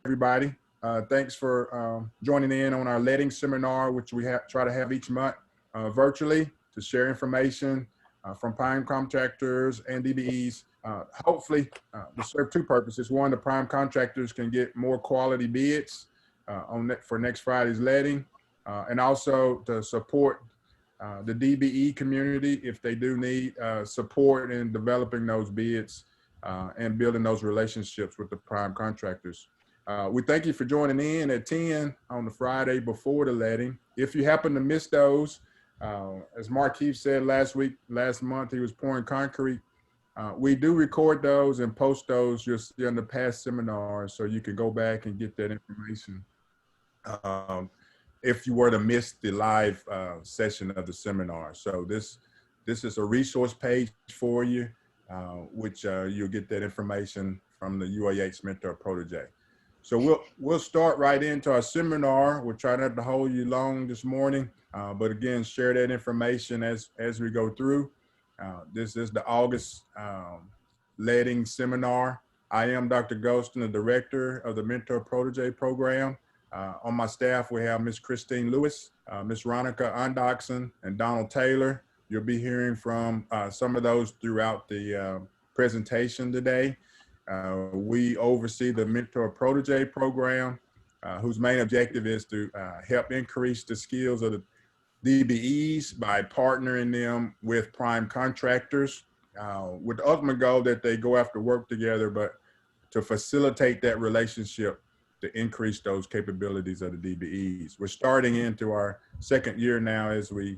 everybody. Thanks for joining in on our letting seminar, which we try to have each month virtually to share information from prime contractors and DBEs. Hopefully, to serve two purposes. One, the prime contractors can get more quality bids for next Friday's letting, and also to support the DBE community if they do need support in developing those bids and building those relationships with the prime contractors. We thank you for joining in at 10 on the Friday before the letting. If you happen to miss those, as Markeith said last month, he was pouring concrete. We do record those and post those you'll see on the past seminars, so you can go back and get that information if you were to miss the live session of the seminar. So this is a resource page for you, which you'll get that information from the UAH Mentor-Protege. So we'll start right into our seminar. We'll try not to hold you long this morning, but again, share that information as we go through. This is the August letting seminar. I am Dr. Golston, the director of the Mentor-Protege Program. On my staff, we have Ms. Christine Lewis, Ms. Ronica Ondoxson, and Donald Taylor. You'll be hearing from some of those throughout the presentation today. We oversee the Mentor-Protege Program, whose main objective is to help increase the skills of the DBEs by partnering them with prime contractors with the ultimate goal that they go after work together, but to facilitate that relationship to increase those capabilities of the DBEs. We're starting into our second year now as we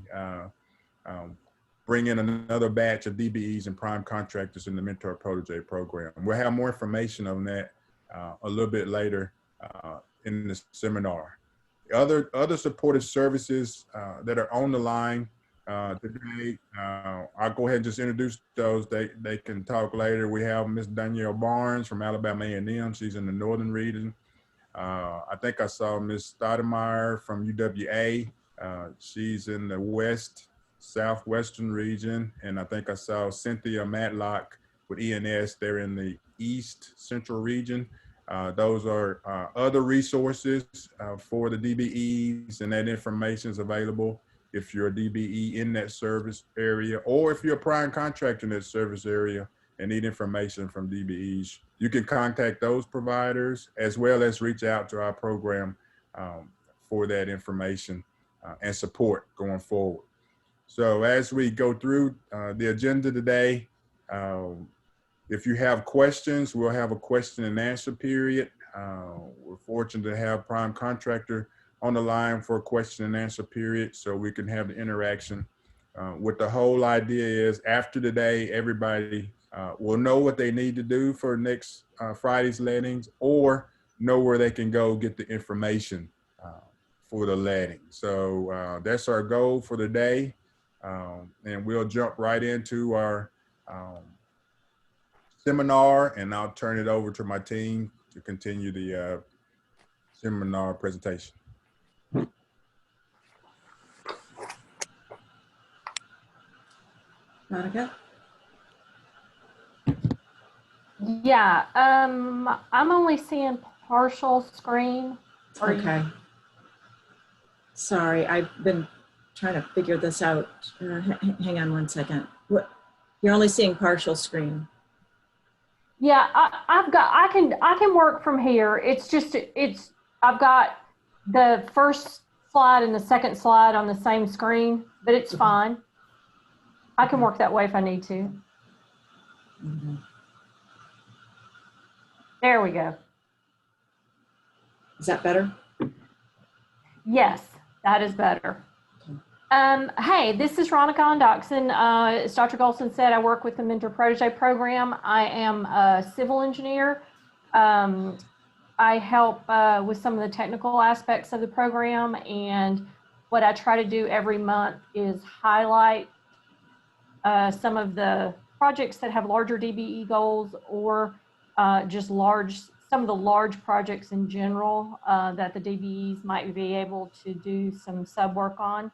bring in another batch of DBEs and prime contractors in the Mentor-Protege Program. We'll have more information on that a little bit later in the seminar. Other supportive services that are on the line today, I'll go ahead and just introduce those. They can talk later. We have Ms. Danielle Barnes from Alabama A&M. She's in the northern region. I think I saw Ms. Stoudemire from UWA. She's in the southwestern region. And I think I saw Cynthia Matlock with ENS. They're in the east central region. Those are other resources for the DBEs, and that information is available if you're a DBE in that service area, or if you're a prime contractor in that service area and need information from DBEs. You can contact those providers as well as reach out to our program for that information and support going forward. So as we go through the agenda today, if you have questions, we'll have a question and answer period. We're fortunate to have prime contractor on the line for a question and answer period so we can have the interaction. What the whole idea is, after today, everybody will know what they need to do for next Friday's lettings, or know where they can go get the information for the letting. So that's our goal for the day. And we'll jump right into our seminar, and I'll turn it over to my team to continue the seminar presentation. Monica? Yeah, I'm only seeing partial screen. Okay. Sorry, I've been trying to figure this out. Hang on one second. What? You're only seeing partial screen. Yeah, I can work from here. It's just I've got the first slide and the second slide on the same screen, but it's fine. I can work that way if I need to. Mm-hmm. There we go. Is that better? Yes, that is better. Hey, this is Ronica Ondoxson. As Dr. Golston said, I work with the Mentor-Protege Program. I am a civil engineer. I help with some of the technical aspects of the program, and what I try to do every month is highlight some of the projects that have larger DBE goals, or just some of the large projects in general that the DBEs might be able to do some sub work on.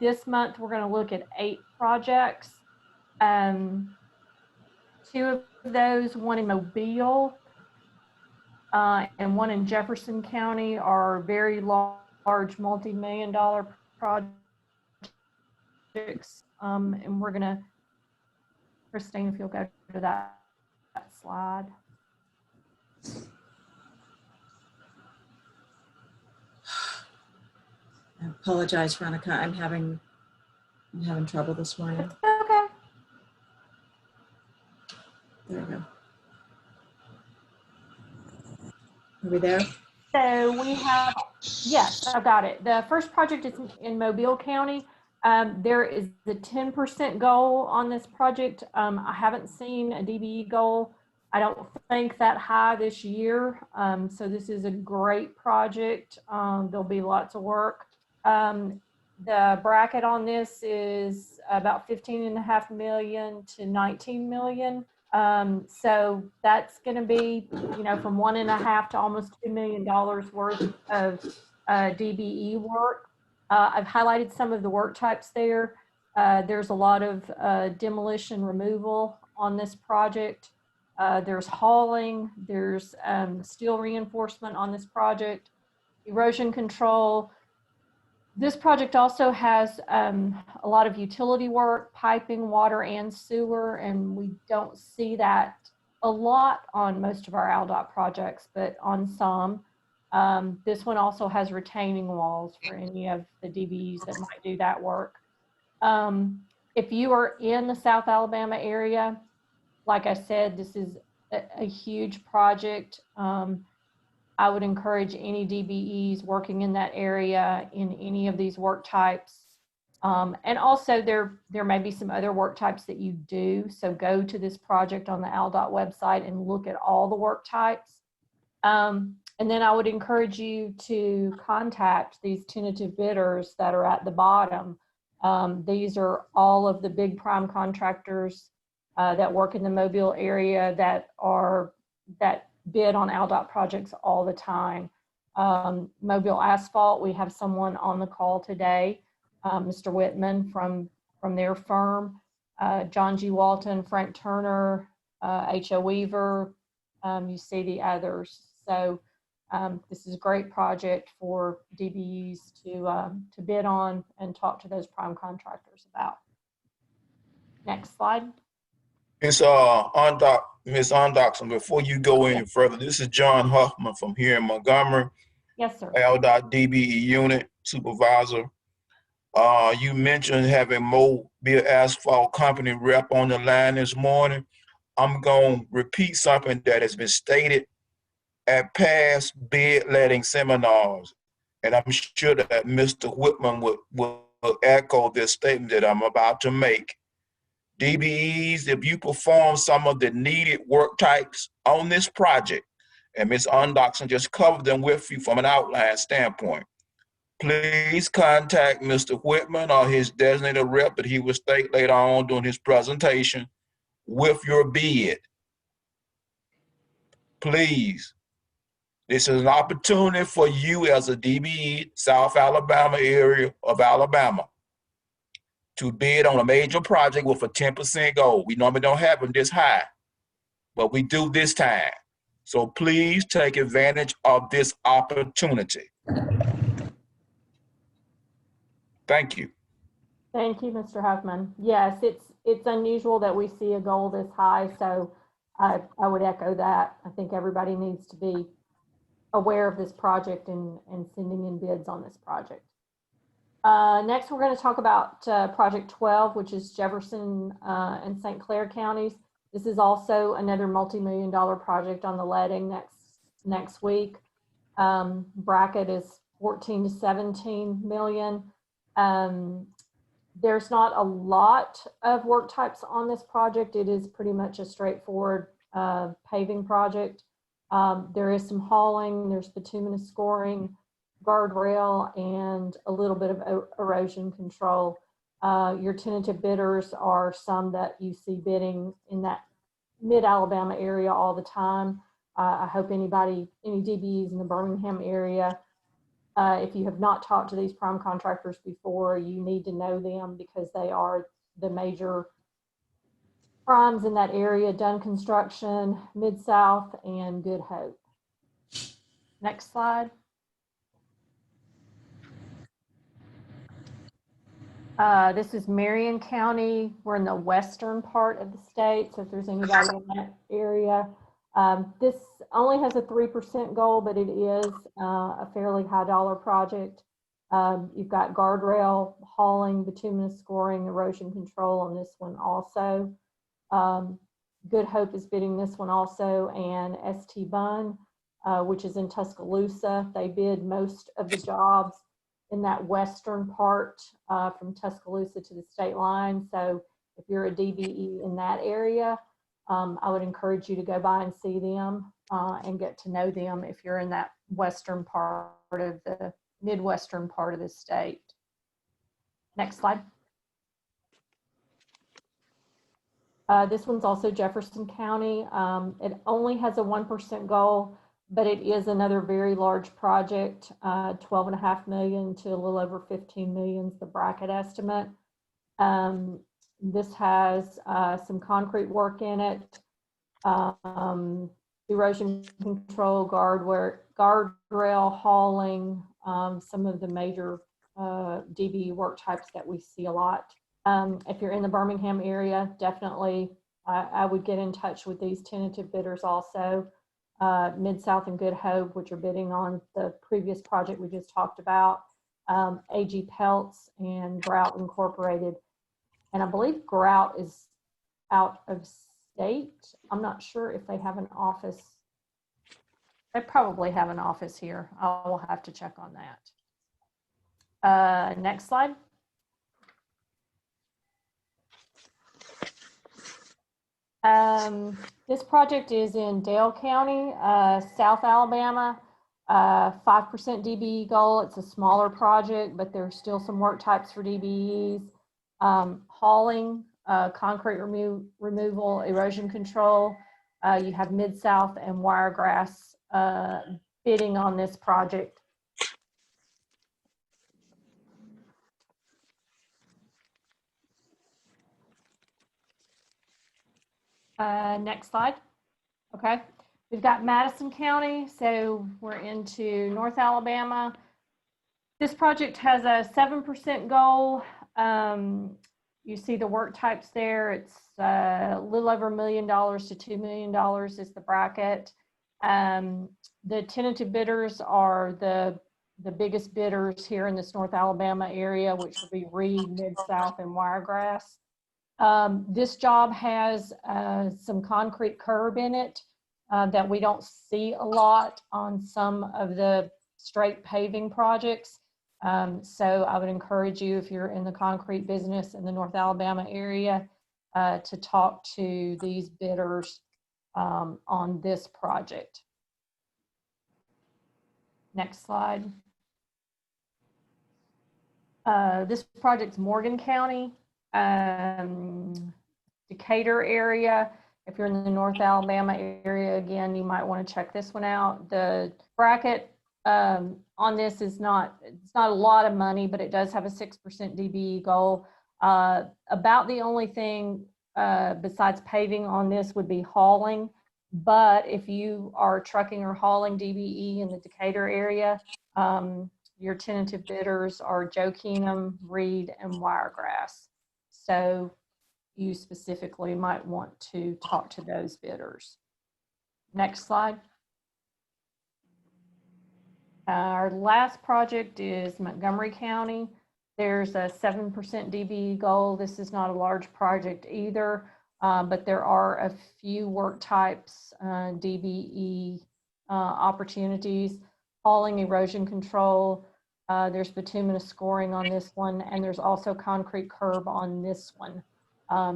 This month, we're going to look at 8 projects. 2 of those, one in Mobile, and one in Jefferson County are very large multi-million-dollar projects. And we're gonna, Christine, if you'll go to that slide. I apologize, Veronica. I'm having trouble this morning. Okay. There we go. Are we there? So we have, yes, I've got it. The first project is in Mobile County. There is the 10% goal on this project. I haven't seen a DBE goal. I don't think that high this year. So this is a great project. There'll be lots of work. The bracket on this is about 15.5 million to 19 million. So that's going to be, you know, from 1.5 to almost $2 million worth of DBE work. I've highlighted some of the work types there. There's a lot of demolition removal on this project. There's hauling, there's steel reinforcement on this project, erosion control. This project also has a lot of utility work, piping, water, and sewer, and we don't see that a lot on most of our ALDOT projects, but on some. This one also has retaining walls for any of the DBEs that might do that work. If you are in the South Alabama area, like I said, this is a huge project. I would encourage any DBEs working in that area in any of these work types. And also there may be some other work types that you do. So go to this project on the ALDOT website and look at all the work types. And then I would encourage you to contact these tentative bidders that are at the bottom. These are all of the big prime contractors that work in the Mobile area that bid on ALDOT projects all the time. Mobile Asphalt, we have someone on the call today, Mr. Whitman from their firm, John G. Walton, Frank Turner, H.O. Weaver, you see the others. So this is a great project for DBEs to bid on and talk to those prime contractors about. Next slide. Miss Ondoxson, before you go any further, this is John Huffman from here in Montgomery. Yes, sir. ALDOT DBE unit supervisor. You mentioned having Mobile Asphalt Company rep on the line this morning. I'm going to repeat something that has been stated at past bid letting seminars, and I'm sure that Mr. Whitman will echo this statement that I'm about to make. DBEs, if you perform some of the needed work types on this project, and Ms. Ondoxson just covered them with you from an outline standpoint, please contact Mr. Whitman or his designated rep that he will state later on during his presentation with your bid. Please. This is an opportunity for you as a DBE, South Alabama area of Alabama, to bid on a major project with a 10% goal. We normally don't have them this high, but we do this time. So please take advantage of this opportunity. Thank you. Thank you, Mr. Huffman. Yes, it's unusual that we see a goal this high, so I would echo that. I think everybody needs to be aware of this project and sending in bids on this project. Next, we're going to talk about Project 12, which is Jefferson and St. Clair counties. This is also another multi-million-dollar project on the letting next week. Bracket is 14 to 17 million. There's not a lot of work types on this project. It is pretty much a straightforward paving project. There is some hauling, there's bituminous scoring, guardrail, and a little bit of erosion control. Your tentative bidders are some that you see bidding in that mid-Alabama area all the time. I hope any DBEs in the Birmingham area, if you have not talked to these prime contractors before, you need to know them because they are the major primes in that area: Dunn Construction, Mid-South, and Good Hope. Next slide. This is Marion County. We're in the western part of the state, so if there's anybody in that area. This only has a 3% goal, but it is a fairly high dollar project. You've got guardrail, hauling, bituminous scoring, erosion control on this one also. Good Hope is bidding this one also, and ST Bun, which is in Tuscaloosa. They bid most of the jobs in that western part from Tuscaloosa to the state line. So if you're a DBE in that area, I would encourage you to go by and see them and get to know them if you're in that western part of the Midwestern part of the state. Next slide. This one's also Jefferson County. It only has a 1% goal, but it is another very large project, 12.5 million to a little over 15 million is the bracket estimate. This has some concrete work in it, erosion control, guardrail, hauling, some of the major DBE work types that we see a lot. If you're in the Birmingham area, definitely I would get in touch with these tentative bidders also. Mid-South and Good Hope, which are bidding on the previous project we just talked about, AG Pelts and Grout Incorporated. And I believe Grout is out of state. I'm not sure if they have an office. They probably have an office here. I will have to check on that. Next slide. This project is in Dale County, South Alabama, 5% DBE goal. It's a smaller project, but there's still some work types for DBEs. Hauling, concrete removal, erosion control. You have Mid-South and Wiregrass bidding on this project. Next slide. Okay, we've got Madison County, so we're into North Alabama. This project has a 7% goal. You see the work types there. It's a little over $1 million to $2 million is the bracket. The tentative bidders are the biggest bidders here in this North Alabama area, which will be Reed, Mid-South, and Wiregrass. This job has some concrete curb in it that we don't see a lot on some of the straight paving projects. So I would encourage you, if you're in the concrete business in the North Alabama area, to talk to these bidders on this project. Next slide. This project's Morgan County, Decatur area. If you're in the North Alabama area, again, you might want to check this one out. The bracket on this is it's not a lot of money, but it does have a 6% DBE goal. About the only thing besides paving on this would be hauling. But if you are trucking or hauling DBE in the Decatur area, your tentative bidders are Joe Keenum, Reed, and Wiregrass. So you specifically might want to talk to those bidders. Next slide. Our last project is Montgomery County. There's a 7% DBE goal. This is not a large project either, but there are a few work types, DBE opportunities, hauling, erosion control. There's bituminous scoring on this one, and there's also concrete curb on this one.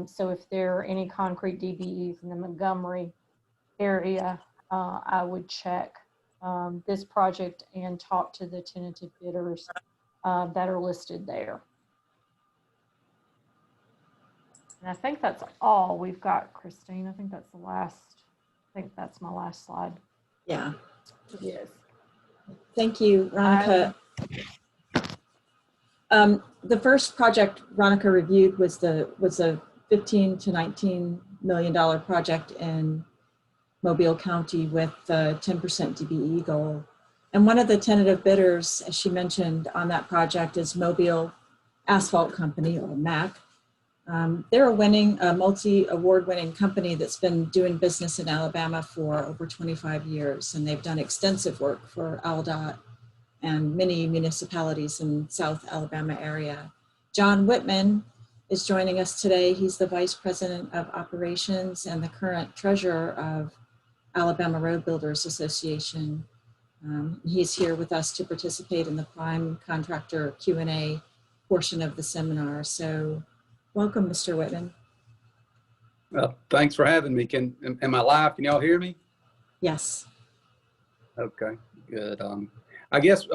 So if there are any concrete DBEs in the Montgomery area, I would check this project and talk to the tentative bidders that are listed there. And I think that's all we've got, Christine. I think that's the last, I think that's my last slide. Yeah. Yes. Thank you, Ronica. The first project Ronica reviewed was a $15 to $19 million project in Mobile County with a 10% DBE goal. And one of the tentative bidders, as she mentioned, on that project is Mobile Asphalt Company, or MAC. They're a multi-award winning company that's been doing business in Alabama for over 25 years, and they've done extensive work for ALDOT and many municipalities in South Alabama area. John Whitman is joining us today. He's the Vice President of Operations and the current Treasurer of Alabama Road Builders Association. He's here with us to participate in the prime contractor Q&A portion of the seminar. So welcome, Mr. Whitman. Well, thanks for having me. Am I live? Can y'all hear me? Yes. Okay, good. I guess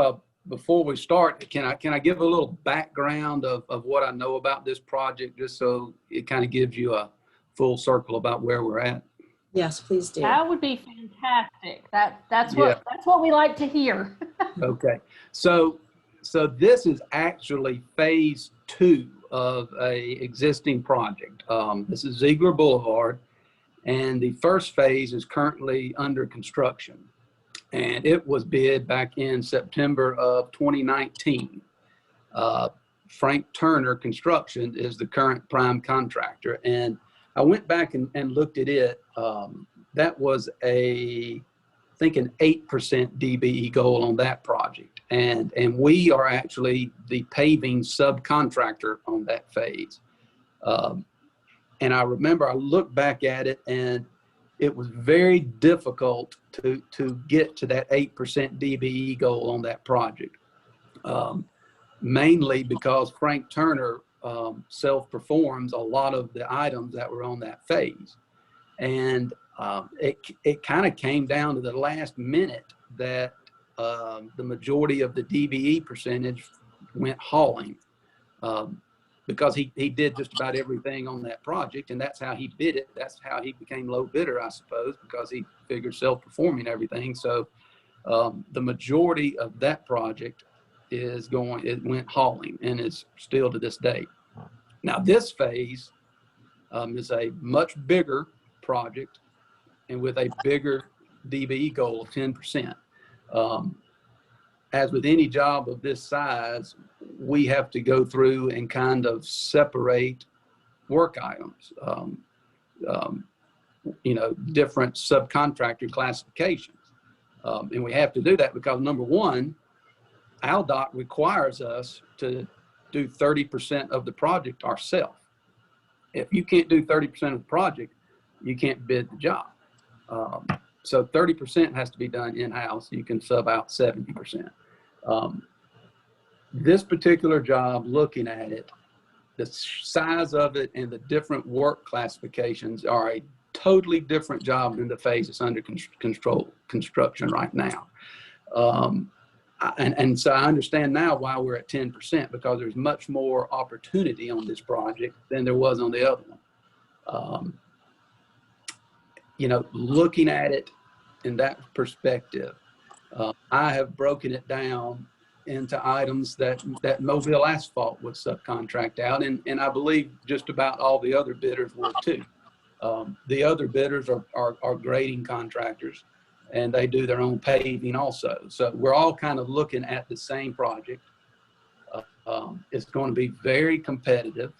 before we start, can I give a little background of what I know about this project, just so it kind of gives you a full circle about where we're at? Yes, please do. That would be fantastic. That's what we like to hear. Okay, so this is actually phase 2 of a existing project. This is Ziegler Boulevard, and the first phase is currently under construction, and it was bid back in September of 2019. Frank Turner Construction is the current prime contractor, and I went back and looked at it. That was I think an 8% DBE goal on that project. And we are actually the paving subcontractor on that phase. And I remember I looked back at it, and it was very difficult to get to that 8% DBE goal on that project. Mainly because Frank Turner self-performs a lot of the items that were on that phase. And it kind of came down to the last minute that the majority of the DBE percentage went hauling, because he did just about everything on that project, and that's how he bid it. That's how he became low bidder, I suppose, because he figured self-performing everything. So the majority of that project it went hauling, and it's still to this day. Now this phase is a much bigger project, and with a bigger DBE goal of 10%. As with any job of this size, we have to go through and kind of separate work items, different subcontractor classifications. And we have to do that because, number one, ALDOT requires us to do 30% of the project ourselves. If you can't do 30% of the project, you can't bid the job. So 30% has to be done in-house. You can sub out 70%. This particular job, looking at it, the size of it and the different work classifications are a totally different job than the phase that's under construction right now. And so I understand now why we're at 10%, because there's much more opportunity on this project than there was on the other one. Looking at it in that perspective, I have broken it down into items that Mobile Asphalt would subcontract out, and I believe just about all the other bidders would too. The other bidders are grading contractors, and they do their own paving also. So we're all kind of looking at the same project. It's going to be very competitive.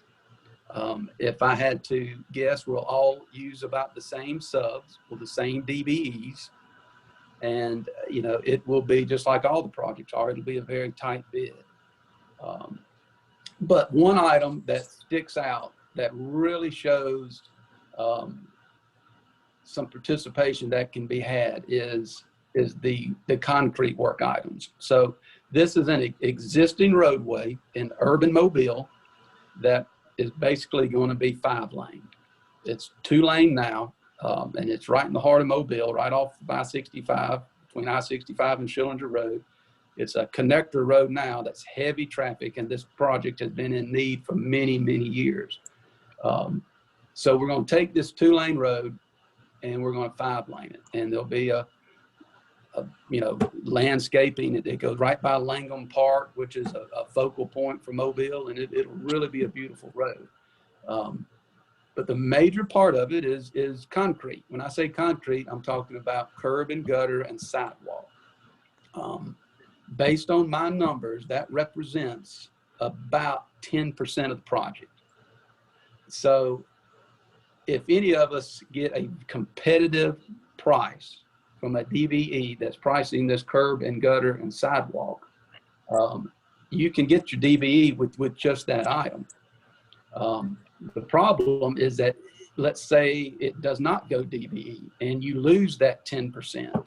If I had to guess, we'll all use about the same subs with the same DBEs. And, it will be just like all the projects are. It'll be a very tight bid. But one item that sticks out that really shows some participation that can be had is the concrete work items. So this is an existing roadway in urban Mobile that is basically going to be 5-lane. It's 2-lane now, and it's right in the heart of Mobile, right off I-65, between I-65 and Schillinger Road. It's a connector road now that's heavy traffic, and this project has been in need for many, many years. So we're going to take this 2-lane road and we're going to 5-lane it, and there'll be a landscaping. It goes right by Langham Park, which is a focal point for Mobile, and it'll really be a beautiful road. But the major part of it is concrete. When I say concrete, I'm talking about curb and gutter and sidewalk. Based on my numbers, that represents about 10% of the project. So if any of us get a competitive price from a DBE that's pricing this curb and gutter and sidewalk, you can get your DBE with just that item. The problem is that, let's say it does not go DBE and you lose that 10%,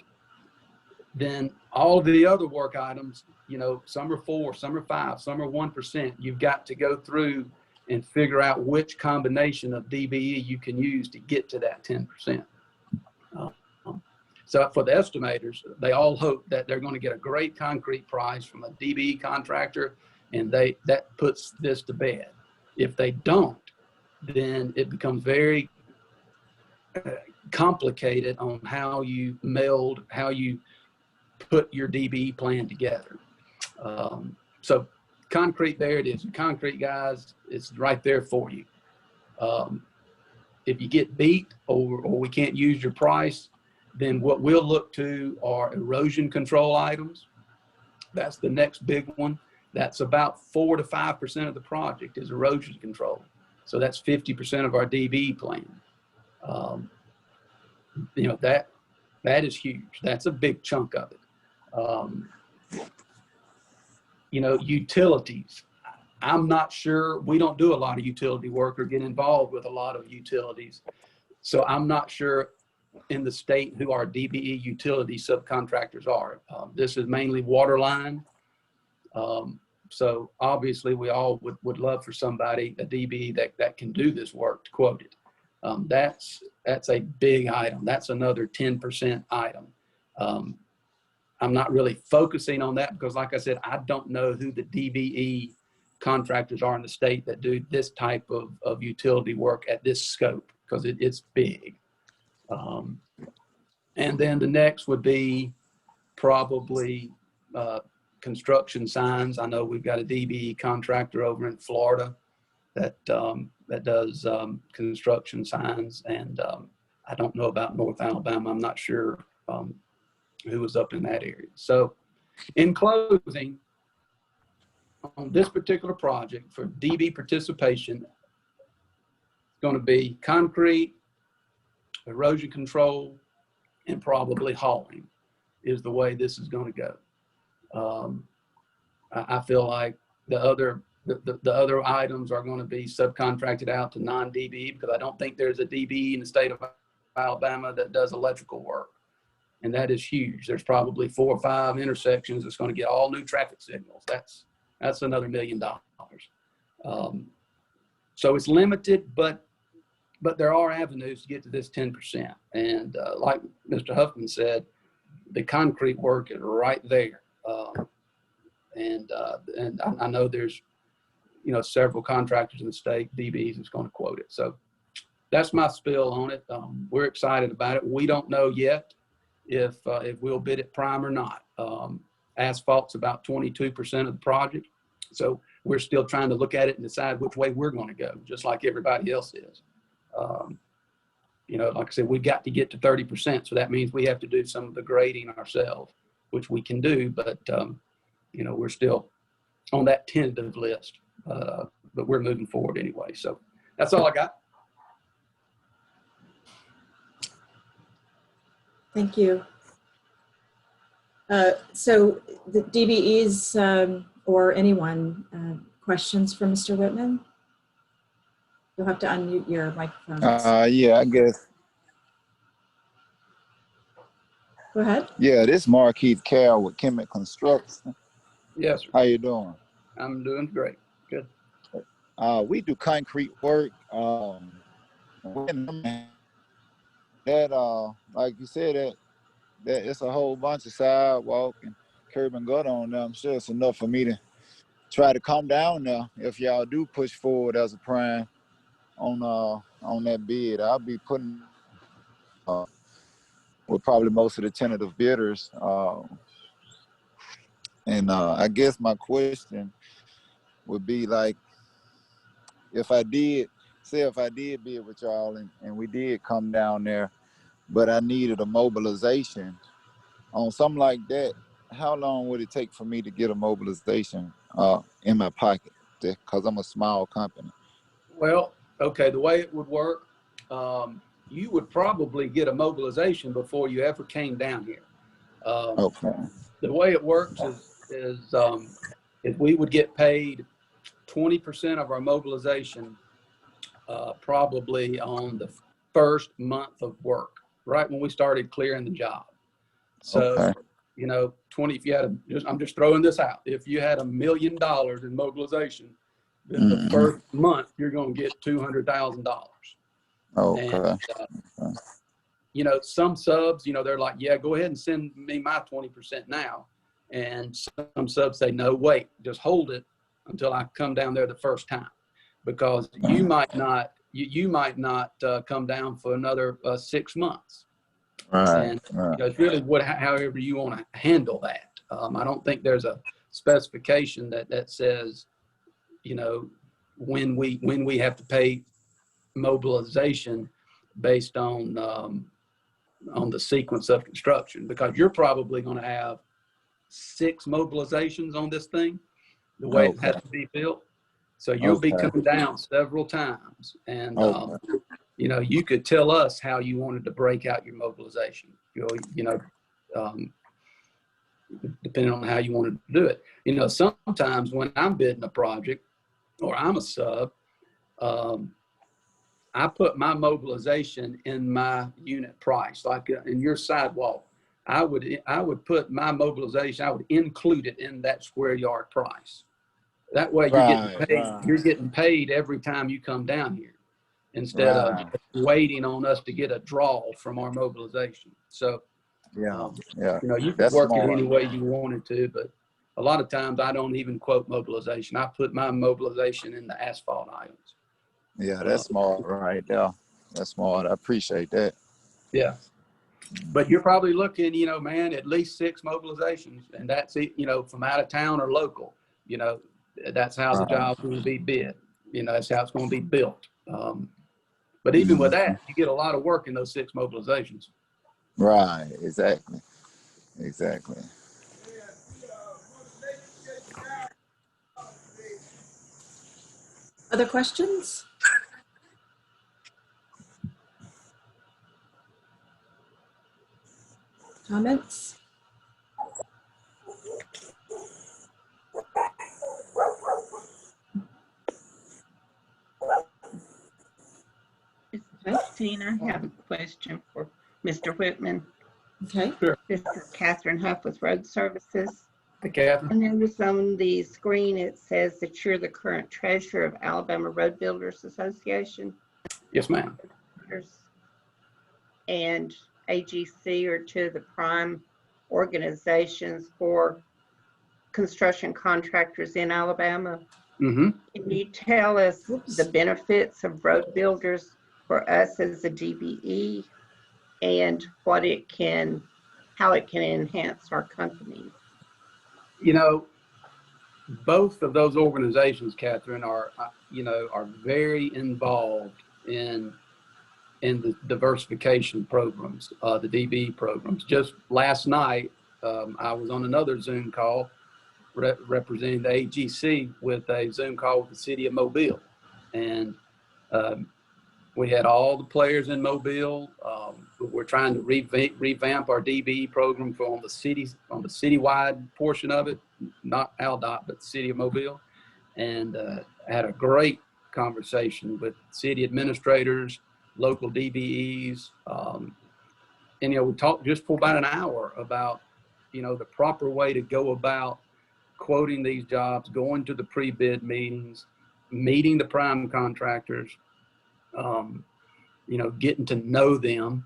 then all the other work items, you know, some are 4, some are 5, some are 1%. You've got to go through and figure out which combination of DBE you can use to get to that 10%. So for the estimators, they all hope that they're going to get a great concrete price from a DBE contractor, and that puts this to bed. If they don't, then it becomes very complicated on how you meld, how you put your DBE plan together. So concrete, there it is. Concrete, guys, it's right there for you. If you get beat or we can't use your price, then what we'll look to are erosion control items. That's the next big one. That's about 4 to 5% of the project is erosion control. So that's 50% of our DBE plan. You know, that is huge. That's a big chunk of it. You know, utilities. I'm not sure. We don't do a lot of utility work or get involved with a lot of utilities. So I'm not sure in the state who our DBE utility subcontractors are. This is mainly water line. So obviously we all would love for somebody, a DBE that can do this work, to quote it. That's a big item. That's another 10% item. I'm not really focusing on that because, like I said, I don't know who the DBE contractors are in the state that do this type of utility work at this scope, because it's big. And then the next would be probably construction signs. I know we've got a DBE contractor over in Florida that does construction signs, and I don't know about North Alabama. I'm not sure who was up in that area. So in closing, on this particular project for DB participation, it's going to be concrete, erosion control, and probably hauling is the way this is going to go. I feel like the other items are going to be subcontracted out to non-DBE, because I don't think there's a DBE in the state of Alabama that does electrical work. And that is huge. There's probably 4 or 5 intersections that's going to get all new traffic signals. That's another $1 million. So it's limited, but there are avenues to get to this 10%. And like Mr. Huffman said, the concrete work is right there. And I know there's, you know, several contractors in the state, DBEs, that's going to quote it. So that's my spill on it. We're excited about it. We don't know yet if we'll bid it prime or not. Asphalt's about 22% of the project. So we're still trying to look at it and decide which way we're going to go, just like everybody else is. You know, like I said, we've got to get to 30%. So that means we have to do some of the grading ourselves, which we can do, but you know, we're still on that tentative list, but we're moving forward anyway. So that's all I got. Thank you. So the DBEs or anyone, questions for Mr. Whitman? You'll have to unmute your microphone. Yeah, I guess. Go ahead. Yeah, this is Markeith Carroll with Kemet Construction. Yes, sir. How you doing? I'm doing great. Good. We do concrete work. That like you said, that it's a whole bunch of sidewalk and curb and gutter on there. I'm sure it's enough for me to try to come down there. If y'all do push forward as a prime on that bid, I'll be putting with probably most of the tentative bidders. And I guess my question would be, like, if I did bid with y'all and we did come down there, but I needed a mobilization on something like that, how long would it take for me to get a mobilization in my pocket? Because I'm a small company. Well, okay, the way it would work, you would probably get a mobilization before you ever came down here. Okay. The way it works is if we would get paid 20% of our mobilization probably on the first month of work, right when we started clearing the job. So, Okay. you know, if you had I'm just throwing this out. If you had $1 million in mobilization, then the first month you're going to get $200,000. Okay. And, you know, some subs, you know, they're like, yeah, go ahead and send me my 20% now. And some subs say, no, wait, just hold it until I come down there the first time, because you might not, you might not come down for another 6 months. Right. And you know, it's really however you want to handle that. I don't think there's a specification that says, you know, when we have to pay mobilization based on the sequence of construction, because you're probably going to have 6 mobilizations on this thing, the way it has to be built. So you'll be coming down several times, and you know, you could tell us how you wanted to break out your mobilization. You know, depending on how you wanted to do it. You know, sometimes when I'm bidding a project or I'm a sub, I put my mobilization in my unit price, like in your sidewalk. I would put my mobilization, I would include it in that square yard price. That way you're getting paid. Right. You're getting paid every time you come down here, instead of waiting on us to get a draw from our mobilization. So, you know, you could work it any way you wanted to, but a lot of times I don't even quote mobilization. I put my mobilization in the asphalt items. Yeah, that's smart right there. That's smart. I appreciate that. Yeah. But you're probably looking, you know, man, at least 6 mobilizations, and that's it, you know, from out of town or local. You know, that's how the job's going to be bid. You know, that's how it's going to be built. But even with that, you get a lot of work in those 6 mobilizations. Right. Exactly. Exactly. Other questions? Comments? Christine, I have a question for Mr. Whitman. Okay. Sure. This is Catherine Huff with Road Services. Hey, Catherine. I noticed on the screen it says that you're the current treasurer of Alabama Road Builders Association. Yes, ma'am. And AGC are 2 of the prime organizations for construction contractors in Alabama. Mm-hmm. Can you tell us the benefits of road builders for us as a DBE, and how it can enhance our company? You know, both of those organizations, Catherine, are very involved in the diversification programs, the DBE programs. Just last night, I was on another Zoom call representing the AGC with a Zoom call with the city of Mobile. And we had all the players in Mobile. We're trying to revamp our DBE program on the citywide portion of it, not ALDOT, but the city of Mobile. And had a great conversation with city administrators, local DBEs. And, you know, we talked just for about an hour about, you know, the proper way to go about quoting these jobs, going to the pre-bid meetings, meeting the prime contractors, you know, getting to know them,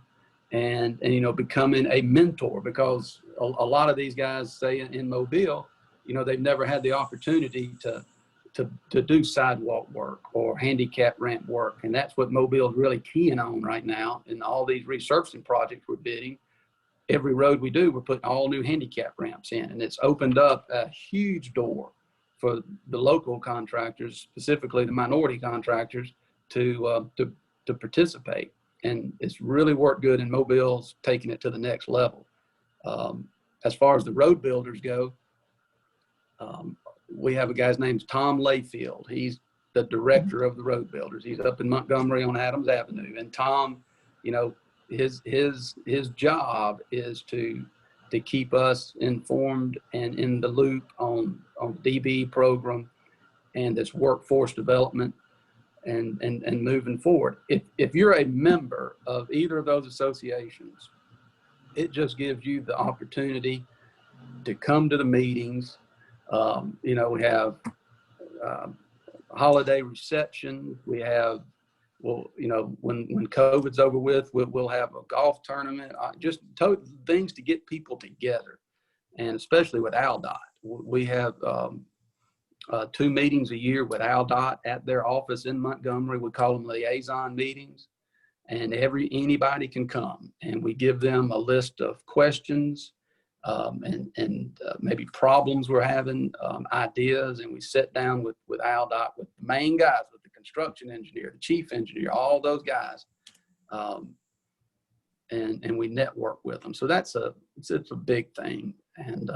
and you know, becoming a mentor, because a lot of these guys say in Mobile, you know, they've never had the opportunity to do sidewalk work or handicap ramp work. And that's what Mobile is really keying on right now. In all these resurfacing projects we're bidding, every road we do, we're putting all new handicap ramps in, and it's opened up a huge door for the local contractors, specifically the minority contractors, to participate. And it's really worked good, and Mobile's taking it to the next level. as far as the road builders go, we have a guy's name's Tom Layfield. He's the director of the road builders. He's up in Montgomery on Adams Avenue. And Tom, you know, his job is to keep us informed and in the loop on the DBE program and this workforce development and moving forward. If you're a member of either of those associations, it just gives you the opportunity to come to the meetings. You know, we have holiday reception. We have, well, you know, when COVID's over with, we'll have a golf tournament, just things to get people together. And especially with ALDOT, we have 2 meetings a year with ALDOT at their office in Montgomery. We call them liaison meetings, and anybody can come, and we give them a list of questions and maybe problems we're having, ideas, and we sit down with ALDOT, with the main guys, with the construction engineer, the chief engineer, all those guys, and we network with them. So it's a big thing, and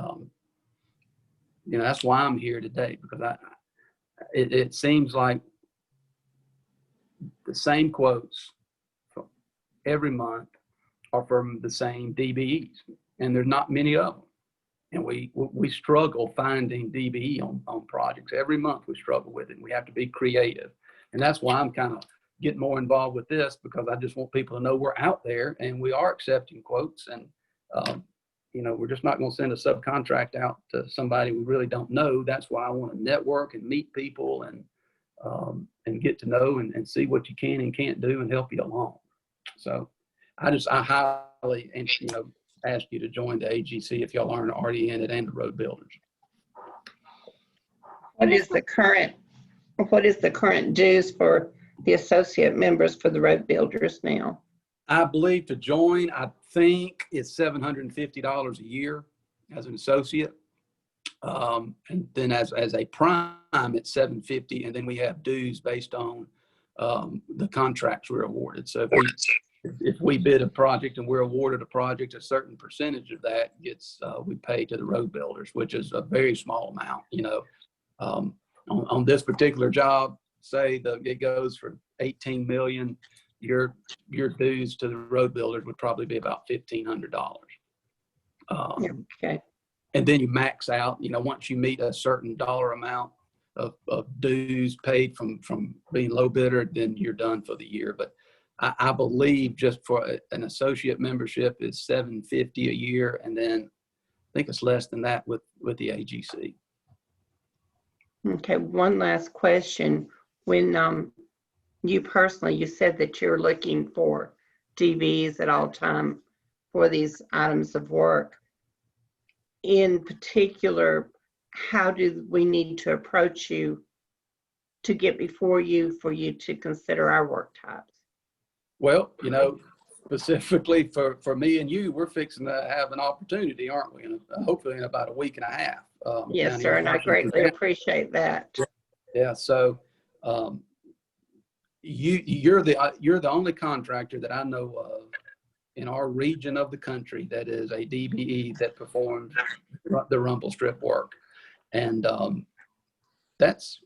you know, that's why I'm here today, because it seems like the same quotes from every month are from the same DBEs, and there's not many of them. And we struggle finding DBE on projects. Every month we struggle with it, and we have to be creative. And that's why I'm kind of getting more involved with this, because I just want people to know we're out there and we are accepting quotes. And, you know, we're just not going to send a subcontract out to somebody we really don't know. That's why I want to network and meet people and get to know and see what you can and can't do and help you along. So I highly, you know, ask you to join the AGC if y'all aren't already in it, and the road builders. What is the current dues for the associate members for the road builders now? I believe to join, I think it's $750 a year as an associate. And then as a prime, it's $750. And then we have dues based on the contracts we're awarded. So if we bid a project and we're awarded a project, a certain percentage of that gets, we pay to the road builders, which is a very small amount. You know, on this particular job, say it goes for 18 million, your dues to the road builders would probably be about $1,500. Okay. And then you max out, you know, once you meet a certain dollar amount of dues paid from being low bidder, then you're done for the year. But I believe just for an associate membership is $750 a year, and then I think it's less than that with the AGC. Okay, one last question. When you personally, you said that you're looking for DBs at all time for these items of work. In particular, how do we need to approach you to get before you for you to consider our work types? Well, you know, specifically for me and you, we're fixing to have an opportunity, aren't we? Hopefully in about a week and a half. Yes, sir, and I greatly appreciate that. Yeah, so you're the only contractor that I know of in our region of the country that is a DBE that performs the rumble strip work, and that's,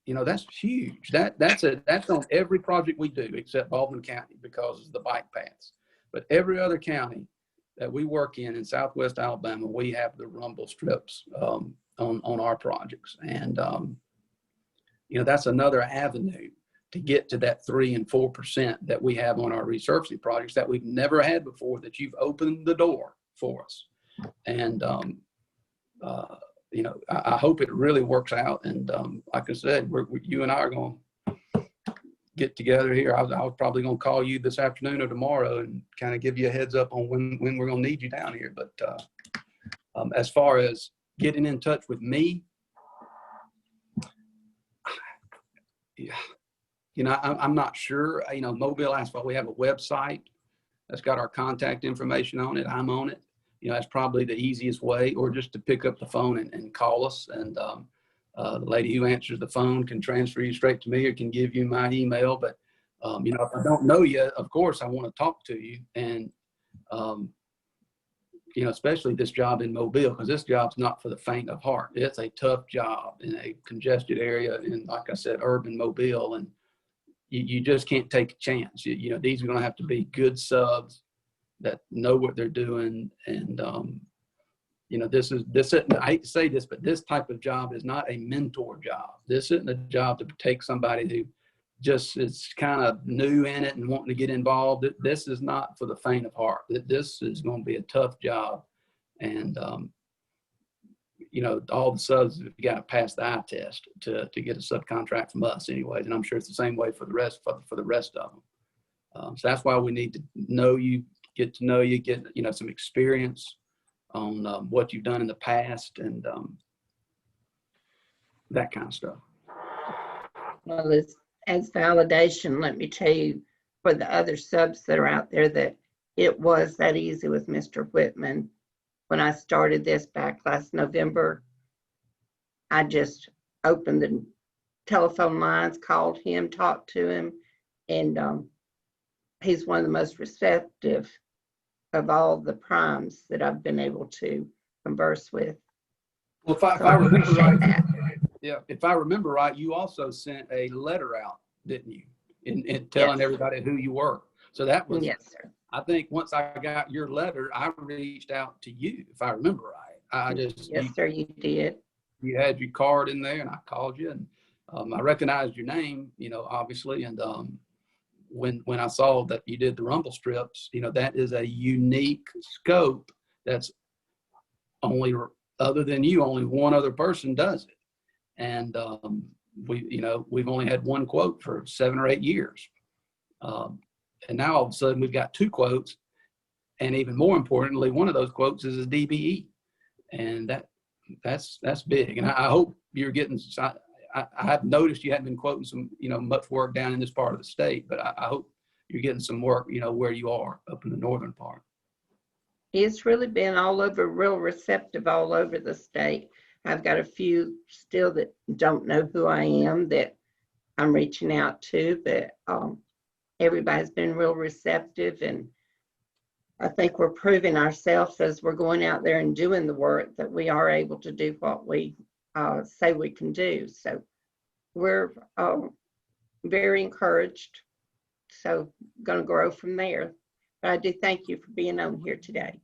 you know, that's huge. That's on every project we do except Baldwin County because of the bike paths. But every other county that we work in Southwest Alabama, we have the rumble strips on our projects, and you know, that's another avenue to get to that 3% and 4% that we have on our resurfacing projects that we've never had before, that you've opened the door for us. And, you know, I hope it really works out. And like I said, you and I are going to get together here. I was probably going to call you this afternoon or tomorrow and kind of give you a heads up on when we're going to need you down here. But as far as getting in touch with me, yeah. You know, I'm not sure. You know, Mobile Asphalt, we have a website that's got our contact information on it. I'm on it. You know, that's probably the easiest way, or just to pick up the phone and call us. And the lady who answers the phone can transfer you straight to me or can give you my email. But, you know, if I don't know you, of course, I want to talk to you. And, you know, especially this job in Mobile, because this job's not for the faint of heart. It's a tough job in a congested area, in, like I said, urban Mobile, and you just can't take a chance. You know, these are going to have to be good subs that know what they're doing. And, you know, this isn't, I hate to say this, but this type of job is not a mentor job. This isn't a job to take somebody who just is kind of new in it and wanting to get involved. This is not for the faint of heart. This is going to be a tough job. And, you know, all the subs have got to pass the eye test to get a subcontract from us anyways. And I'm sure it's the same way for the rest of them. So that's why we need to know you, get to know you, get, you know, some experience on what you've done in the past and that kind of stuff. Well, as validation, let me tell you, for the other subs that are out there, that it was that easy with Mr. Whitman. When I started this back last November, I just opened the telephone lines, called him, talked to him, and he's one of the most receptive of all the primes that I've been able to converse with. Well, if I remember right, yeah, if I remember right, you also sent a letter out, didn't you, in telling Yes. everybody who you were. So that was, Yes, sir. I think once I got your letter, I reached out to you, if I remember right. I just, Yes, sir, you did. you had your card in there and I called you, and I recognized your name, you know, obviously. And when I saw that you did the rumble strips, you know, that is a unique scope that's only, other than you, only one other person does it. And we, you know, we've only had one quote for 7 or 8 years. And now all of a sudden we've got 2 quotes. And even more importantly, one of those quotes is a DBE. And that's big. And I hope you're getting, I have noticed you haven't been quoting some, you know, much work down in this part of the state, but I hope you're getting some work, you know, where you are up in the northern part. It's really been all over, real receptive all over the state. I've got a few still that don't know who I am that I'm reaching out to, but everybody's been real receptive, and I think we're proving ourselves as we're going out there and doing the work that we are able to do what we say we can do. So we're very encouraged. So going to grow from there. But I do thank you for being on here today.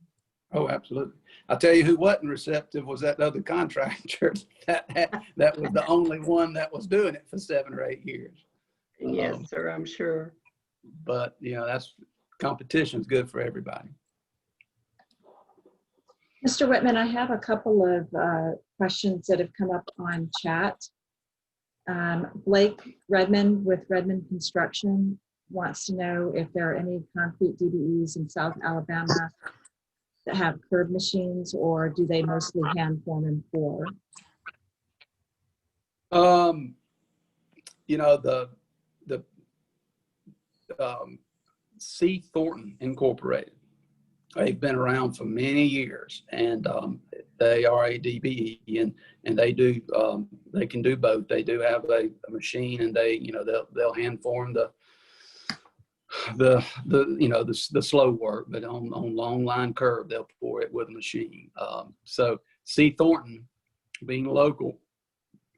Oh, absolutely. I'll tell you who wasn't receptive was that other contractor. That was the only one that was doing it for 7 or 8 years. Yes, sir, I'm sure. But, you know, that's, competition's good for everybody. Mr. Whitman, I have a couple of questions that have come up on chat. Blake Redmond with Redmond Construction wants to know if there are any concrete DBEs in South Alabama that have curb machines, or do they mostly hand form and pour? You know, the C. Thornton Incorporated, they've been around for many years, and they are a DBE, and they do they can do both. They do have a machine, and they, you know, they'll hand form the you know, the slow work, but on long line curb they'll pour it with a machine. So C. Thornton, being local,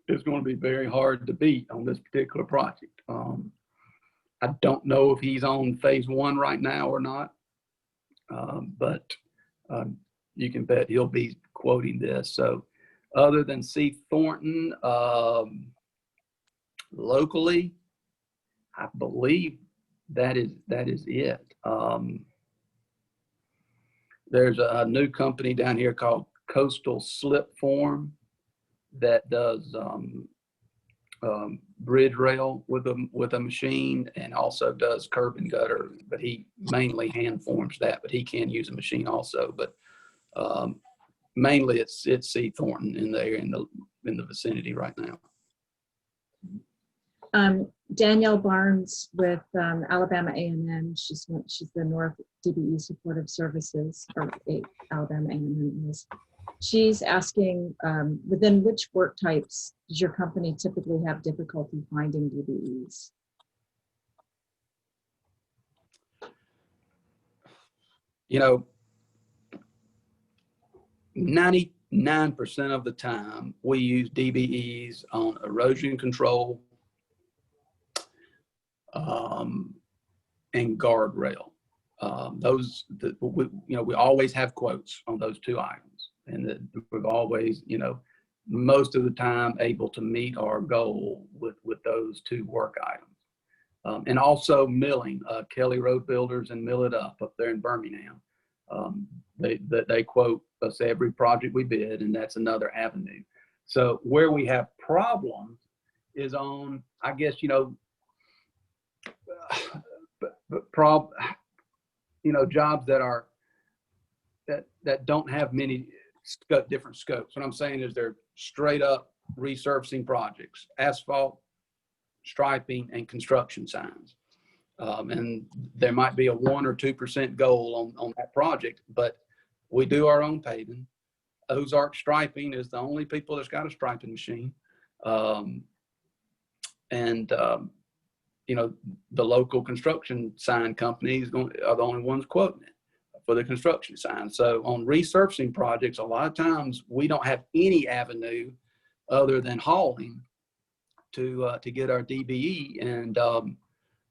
is going to be very hard to beat on this particular project. I don't know if he's on phase 1 right now or not, but you can bet he'll be quoting this. So other than C. Thornton, locally, I believe that is it. There's a new company down here called Coastal Slip Form that does bridge rail with a machine, and also does curb and gutter, but he mainly hand forms that, but he can use a machine also. But mainly it's C. Thornton in the vicinity right now. Danielle Barnes with Alabama A&M. She's the North DBE Supportive Services, or Alabama A&M is. She's asking, within which work types does your company typically have difficulty finding DBEs? You know, 99% of the time, we use DBEs on erosion control and guardrail. We always have quotes on those two items, and that we've always, most of the time able to meet our goal with those two work items. And also milling, Kelly Road Builders and Mill It Up there in Birmingham. They quote us every project we bid, and that's another avenue. So where we have problems is on, I guess, jobs that don't have many different scopes. What I'm saying is they're straight up resurfacing projects, asphalt, striping, and construction signs. And there might be a 1 or 2% goal on that project, but we do our own paving. Ozark Striping is the only people that's got a striping machine. The local construction sign companies are the only ones quoting it for the construction sign. So on resurfacing projects, a lot of times we don't have any avenue other than hauling to get our DBE. And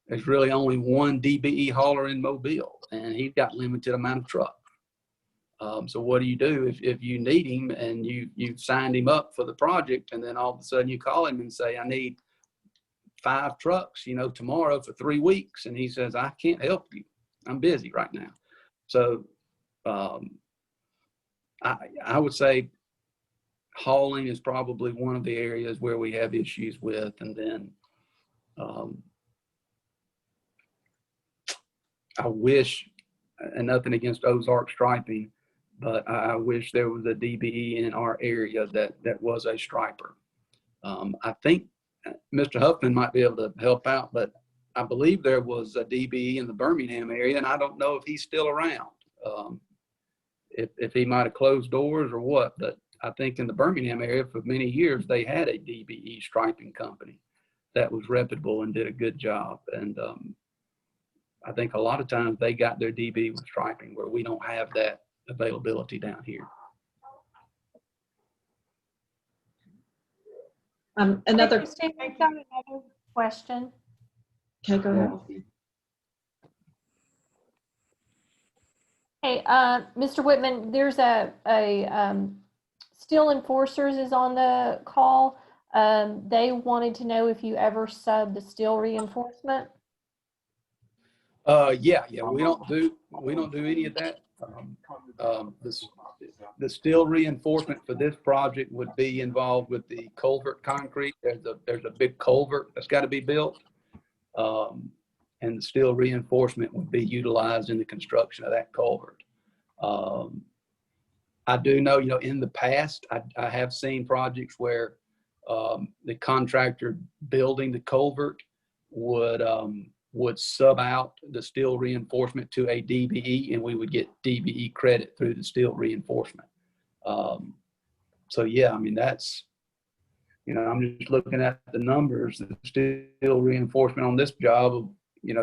there's really only one DBE hauler in Mobile, and he's got limited amount of trucks. So what do you do if you need him and you've signed him up for the project, and then all of a sudden you call him and say, I need 5 trucks, tomorrow for 3 weeks. And he says, I can't help you. I'm busy right now. So I would say hauling is probably one of the areas where we have issues with. And then I wish, and nothing against Ozark Striping, but I wish there was a DBE in our area that was a striper. I think Mr. Huffman might be able to help out, but I believe there was a DBE in the Birmingham area, and I don't know if he's still around, if he might have closed doors or what, but I think in the Birmingham area for many years, they had a DBE striping company that was reputable and did a good job. And I think a lot of times they got their DBE with striping, where we don't have that availability down here. Another. Christine, I've got another question. Okay, go ahead. Hey, Mr. Whitman, there's a Steel Enforcers is on the call. They wanted to know if you ever sub the steel reinforcement. Yeah, we don't do any of that. The steel reinforcement for this project would be involved with the culvert concrete. There's a big culvert that's got to be built, and the steel reinforcement would be utilized in the construction of that culvert. I do know, in the past, I have seen projects where the contractor building the culvert would sub out the steel reinforcement to a DBE, and we would get DBE credit through the steel reinforcement. So yeah, that's, I'm just looking at the numbers. The steel reinforcement on this job,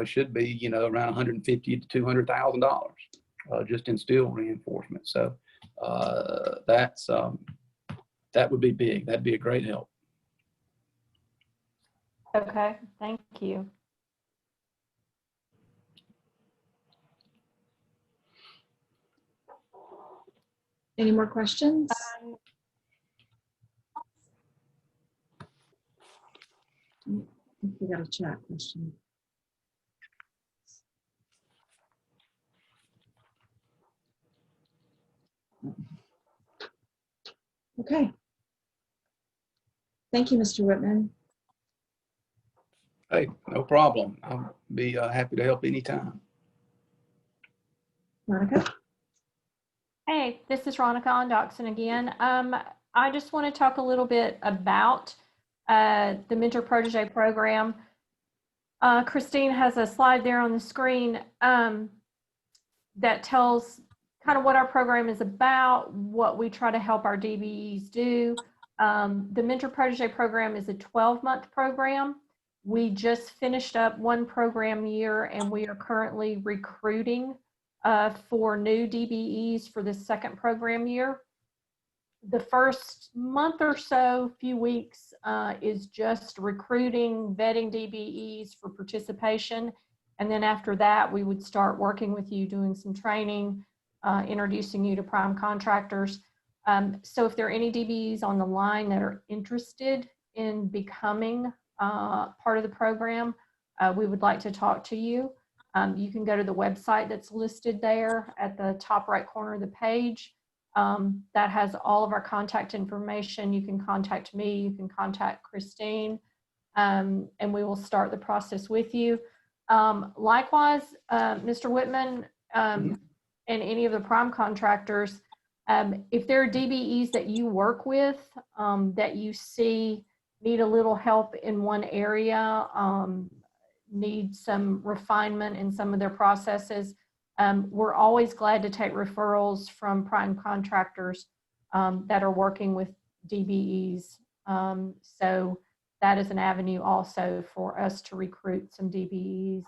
should be, around $150,000 to $200,000 just in steel reinforcement. So that would be big. That'd be a great help. Okay, thank you. Any more questions? I think we got a chat question. Okay. Thank you, Mr. Whitman. Hey, no problem. I'll be happy to help anytime. Monica? Hey, this is Ronica on Doxson again. I just want to talk a little bit about the Mentor-Protege Program. Christine has a slide there on the screen that tells kind of what our program is about, what we try to help our DBEs do. The Mentor-Protege Program is a 12-month program. We just finished up one program year, and we are currently recruiting for new DBEs for this second program year. the first month or so, few weeks, is just recruiting, vetting DBEs for participation. And then after that, we would start working with you, doing some training, introducing you to prime contractors. So if there are any DBEs on the line that are interested in becoming part of the program, we would like to talk to you. You can go to the website that's listed there at the top right corner of the page. That has all of our contact information. You can contact me, you can contact Christine, and we will start the process with you. Likewise, Mr. Whitman, and any of the prime contractors, if there are DBEs that you work with that you see need a little help in one area, need some refinement in some of their processes, we're always glad to take referrals from prime contractors that are working with DBEs. So that is an avenue also for us to recruit some DBEs.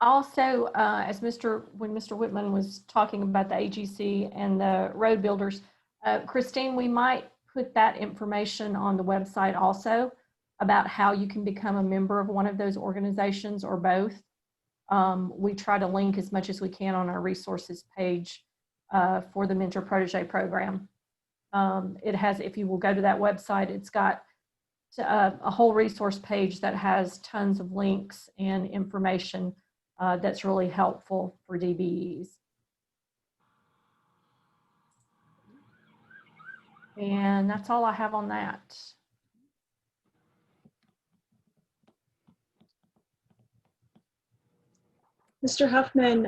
Also, as when Mr. Whitman was talking about the AGC and the road builders, Christine, we might put that information on the website also about how you can become a member of one of those organizations or both. We try to link as much as we can on our resources page for the Mentor-Protege program. It has, if you will go to that website, it's got a whole resource page that has tons of links and information that's really helpful for DBEs. And that's all I have on that. Mr. Huffman,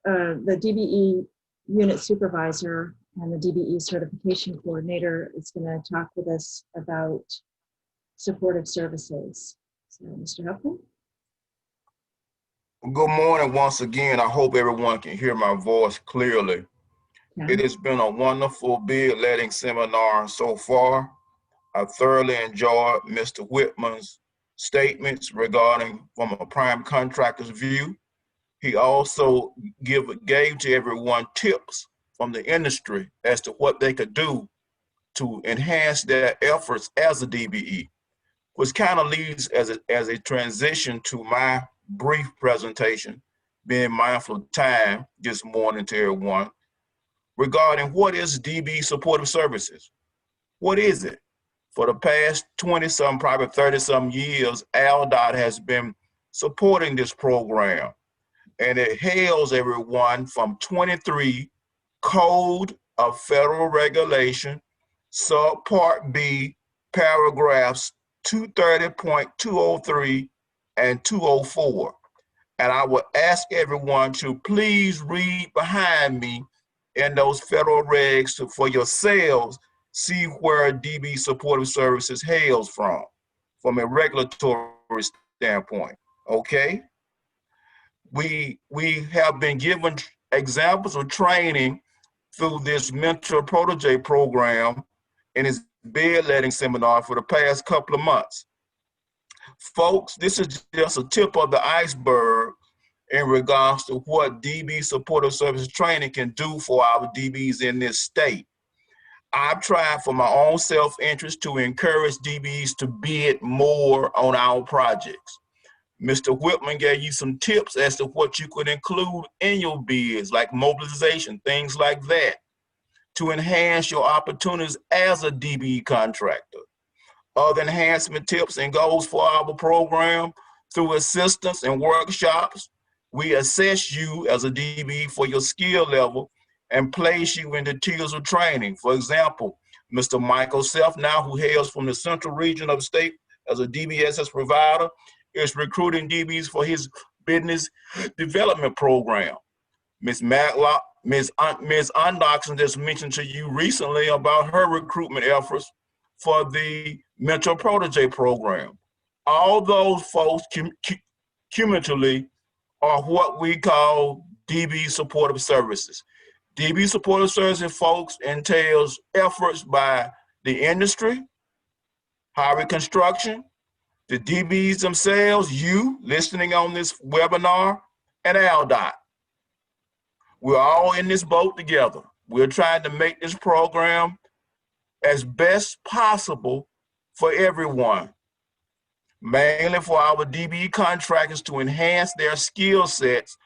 the DBE unit supervisor and the DBE certification coordinator, is going to talk with us about supportive services. So, Mr. Huffman. Good morning once again. I hope everyone can hear my voice clearly. Yeah. It has been a wonderful bid letting seminar so far. I thoroughly enjoyed Mr. Whitman's statements regarding from a prime contractor's view. He also gave to everyone tips from the industry as to what they could do to enhance their efforts as a DBE, which kind of leads as a transition to my brief presentation, being mindful of time this morning to everyone, regarding what is DBE Supportive Services. What is it? For the past 20-some, probably 30-some years, ALDOT has been supporting this program, and it hails everyone from 23 Code of Federal Regulation, Subpart B, paragraphs 230.203 and 204. And I would ask everyone to please read behind me in those federal regs for yourselves, see where DBE Supportive Services hails from a regulatory standpoint, okay? We have been given examples of training through this Mentor-Protege Program in its bid letting seminar for the past couple of months. Folks, this is just a tip of the iceberg in regards to what DBE Supportive Services training can do for our DBEs in this state. I've tried for my own self-interest to encourage DBEs to bid more on our projects. Mr. Whitman gave you some tips as to what you could include in your bids, like mobilization, things like that, to enhance your opportunities as a DBE contractor. Other enhancement tips and goals for our program: through assistance and workshops, we assess you as a DBE for your skill level and place you in the tiers of training. For example, Mr. Michael Self, now who hails from the central region of the state as a DBSS provider, is recruiting DBs for his business development program. Ms. Matlock, Ms. Undoxon just mentioned to you recently about her recruitment efforts for the Mentor-Protege Program. All those folks cumulatively are what we call DBE Supportive Services. DBE Supportive Services, folks, entails efforts by the industry, highway construction, the DBEs themselves, you listening on this webinar, and ALDOT. We're all in this boat together. We're trying to make this program as best possible for everyone, mainly for our DBE contractors to enhance their skill sets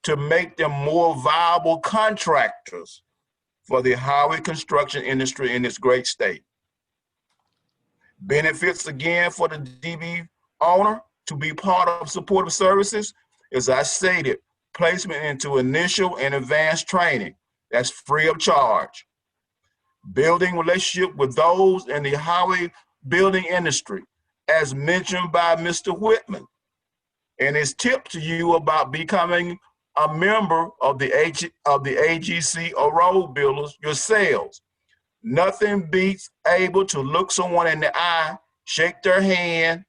to make them more viable contractors for the highway construction industry in this great state. Benefits again for the DBE owner to be part of supportive services, as I stated, placement into initial and advanced training. That's free of charge. Building relationship with those in the highway building industry, as mentioned by Mr. Whitman, and his tip to you about becoming a member of the AGC or road builders yourselves. Nothing beats able to look someone in the eye, shake their hand,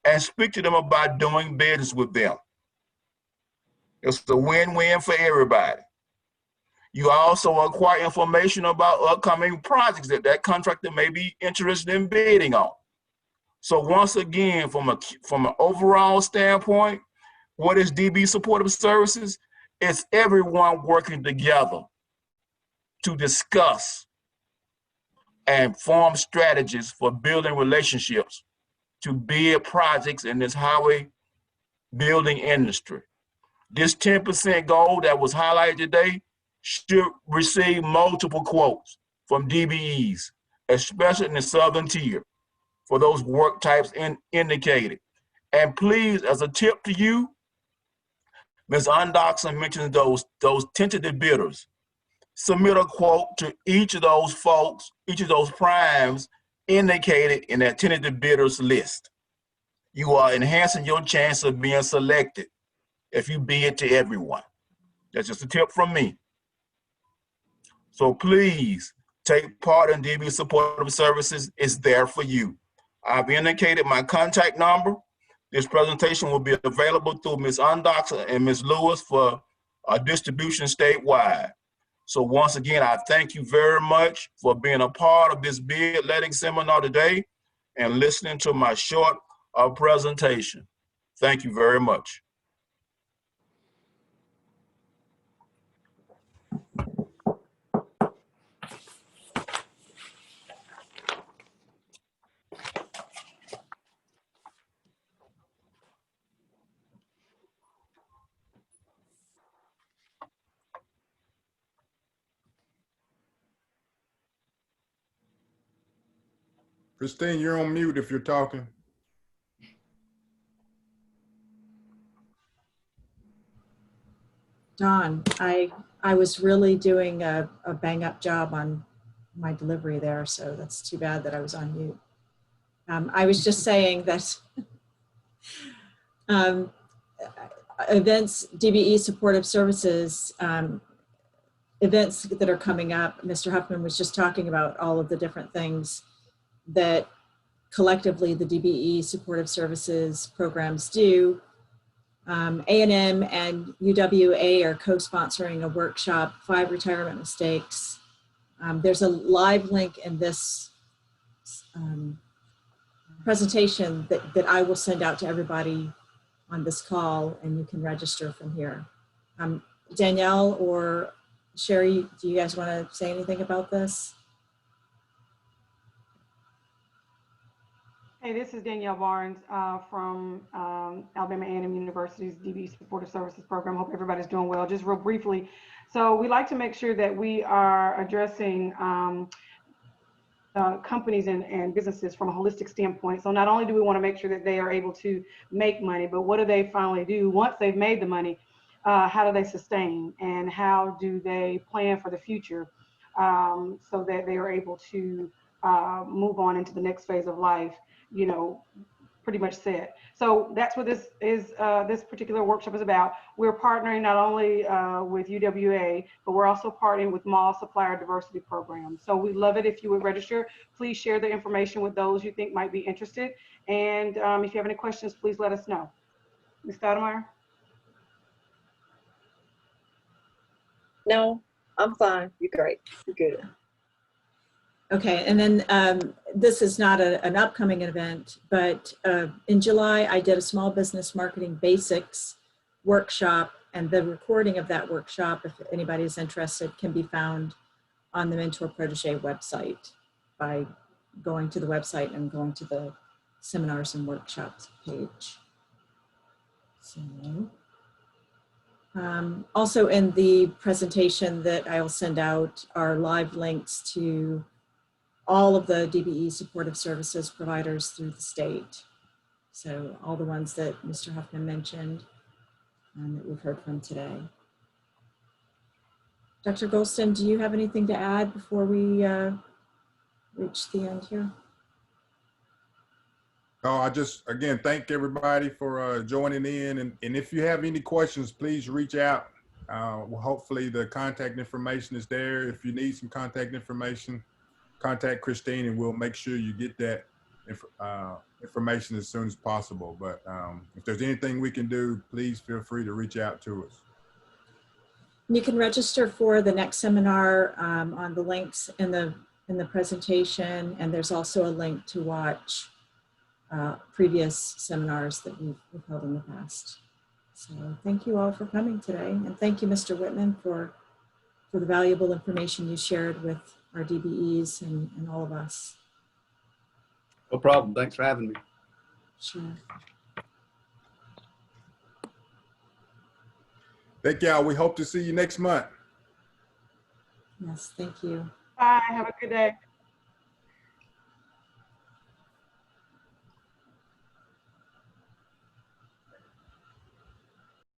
and speak to them about doing business with them. It's a win-win for everybody. You also acquire information about upcoming projects that contractor may be interested in bidding on. So once again, from an overall standpoint, what is DBE Supportive Services? It's everyone working together to discuss and form strategies for building relationships to bid projects in this highway building industry. This 10% goal that was highlighted today should receive multiple quotes from DBEs, especially in the southern tier, for those work types indicated. And please, as a tip to you, Ms. Undoxson mentioned those tentative bidders. Submit a quote to each of those folks, each of those primes indicated in that tentative bidders list. You are enhancing your chance of being selected if you bid to everyone. That's just a tip from me. So please take part in DBE Supportive Services. It's there for you. I've indicated my contact number. This presentation will be available through Ms. Undoxson and Ms. Lewis for distribution statewide. So once again, I thank you very much for being a part of this bid letting seminar today and listening to my short presentation. Thank you very much. Christine, you're on mute if you're talking. Don, I was really doing a bang up job on my delivery there, so that's too bad that I was on mute. I was just saying that events, DBE Supportive Services, events that are coming up, Mr. Huffman was just talking about all of the different things that collectively the DBE Supportive Services programs do. A&M and UWA are co-sponsoring a workshop, 5 retirement mistakes. There's a live link in this presentation that I will send out to everybody on this call, and you can register from here. Danielle or Sherry, do you guys want to say anything about this? Hey, this is Danielle Barnes from Alabama A&M University's DBE Supportive Services Program. Hope everybody's doing well. Just real briefly, so we like to make sure that we are addressing companies and businesses from a holistic standpoint. So not only do we want to make sure that they are able to make money, but what do they finally do once they've made the money? How do they sustain, and how do they plan for the future so that they are able to move on into the next phase of life, you know, pretty much set. So that's what this is. This particular workshop is about. We're partnering not only with UWA, but we're also partnering with Mall Supplier Diversity Program. So we'd love it if you would register. Please share the information with those you think might be interested. And if you have any questions, please let us know. Ms. Stoudemire? No, I'm fine. You're great. You're good. Okay, and then this is not an upcoming event, but in July I did a small business marketing basics workshop, And the recording of that workshop, if anybody is interested, can be found on the Mentor-Protege website by going to the website and going to the seminars and workshops page. So, also in the presentation that I will send out are live links to all of the DBE supportive services providers through the state. So all the ones that Mr. Huffman mentioned and that we've heard from today. Dr. Golston, do you have anything to add before we reach the end here? No, I just, again, thank everybody for joining in. And if you have any questions, please reach out. Well, hopefully the contact information is there. If you need some contact information, contact Christine and we'll make sure you get that information as soon as possible. But if there's anything we can do, please feel free to reach out to us. You can register for the next seminar on the links in the presentation, and there's also a link to watch previous seminars that we've held in the past. So thank you all for coming today, and thank you, Mr. Whitman, for the valuable information you shared with our DBEs and all of us. No problem. Thanks for having me. Sure. Thank y'all. We hope to see you next month. Yes, thank you. Bye. Have a good day.